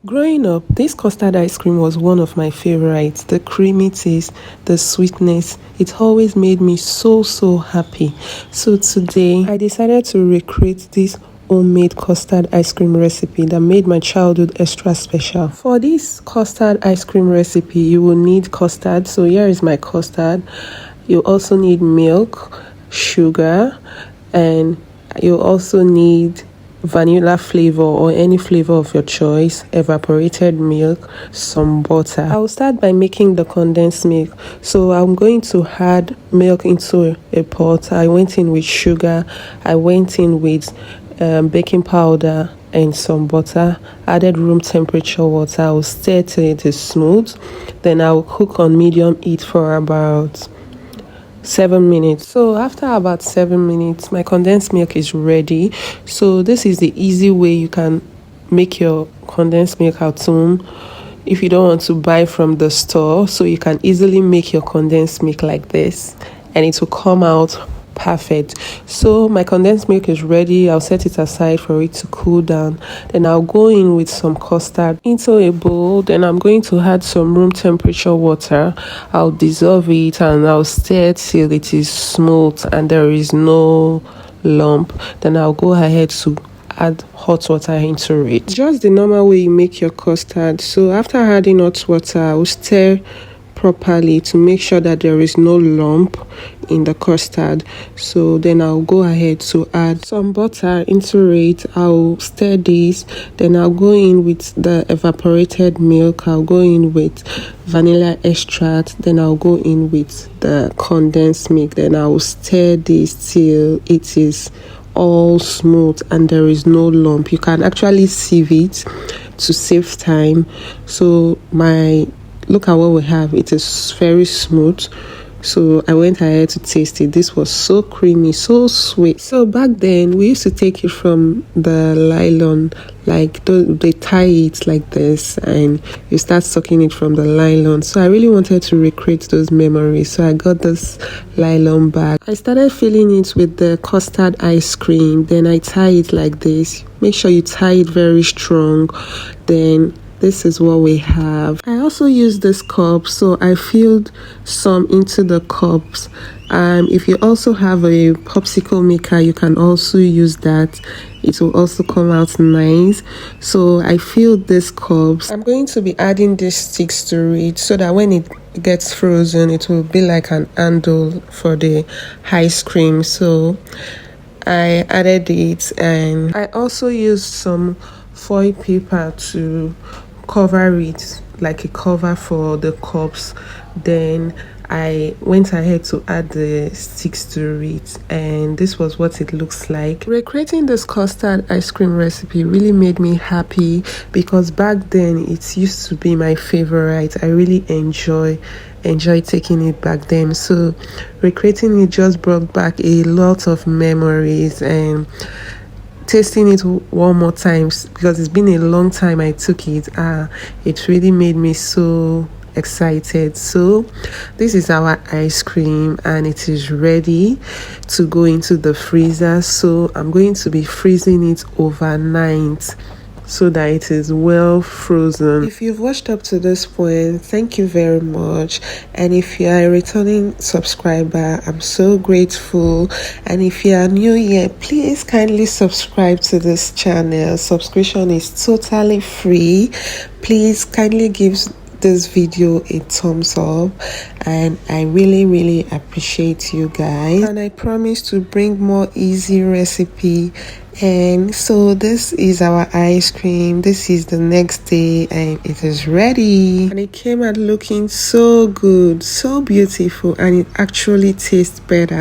Growing up, this custard ice cream was one of my favorites. The creamy taste, the sweetness, it always made me so happy. So today, I decided to recreate this homemade custard ice cream recipe that made my childhood extra special. For this custard ice cream recipe, you will need custard. So here is my custard. You also need milk, sugar, and you also need vanilla flavor or any flavor of your choice, evaporated milk, some butter. I'll start by making the condensed milk. So I'm going to add milk into a pot. I went in with sugar, I went in with baking powder and some butter, added room temperature water. I'll stir till it is smooth, then I'll cook on medium heat for about 7 minutes. So after about 7 minutes, my condensed milk is ready. So this is the easy way you can make your condensed milk at home if you don't want to buy from the store. So you can easily make your condensed milk like this and it will come out perfect. So my condensed milk is ready. I'll set it aside for it to cool down. Then I'll go in with some custard into a bowl. Then I'm going to add some room temperature water. I'll dissolve it and I'll stir till it is smooth and there is no lump. Then I'll go ahead to add hot water into it. Just the normal way you make your custard. So after adding hot water, I'll stir properly to make sure that there is no lump in the custard. So then I'll go ahead to add some butter into it. I'll stir this, then I'll go in with the evaporated milk, I'll go in with vanilla extract, then I'll go in with the condensed milk, then I'll stir this till it is all smooth and there is no lump. You can actually sieve it to save time. So look at what we have. It is very smooth. So I went ahead to taste it. This was so creamy, so sweet. So back then, we used to take it from the nylon, like they tie it like this and you start sucking it from the nylon. So I really wanted to recreate those memories. So I got this nylon bag. I started filling it with the custard ice cream. Then I tie it like this. Make sure you tie it very strong. Then this is what we have. I also used this cup, so I filled some into the cups. If you also have a popsicle maker, you can also use that. It will also come out nice. So I filled these cups. I'm going to be adding these sticks to it so that when it gets frozen, it will be like an handle for the ice cream. So I added it, and I also used some foil paper to cover it, like a cover for the cups. Then I went ahead to add the sticks to it, and this was what it looks like. Recreating this custard ice cream recipe really made me happy because back then it used to be my favorite. I really enjoy taking it back then. So recreating it just brought back a lot of memories, and tasting it one more time because it's been a long time I took it. It really made me so excited. So this is our ice cream and it is ready to go into the freezer. So I'm going to be freezing it overnight so that it is well frozen. If you've watched up to this point, thank you very much. And if you are a returning subscriber, I'm so grateful. And if you are new here, please kindly subscribe to this channel. Subscription is totally free. Please kindly give this video a thumbs up, and I really appreciate you guys, and I promise to bring more easy recipe. And so this is our ice cream. This is the next day and it is ready, and it came out looking so good, so beautiful, and it actually tastes better.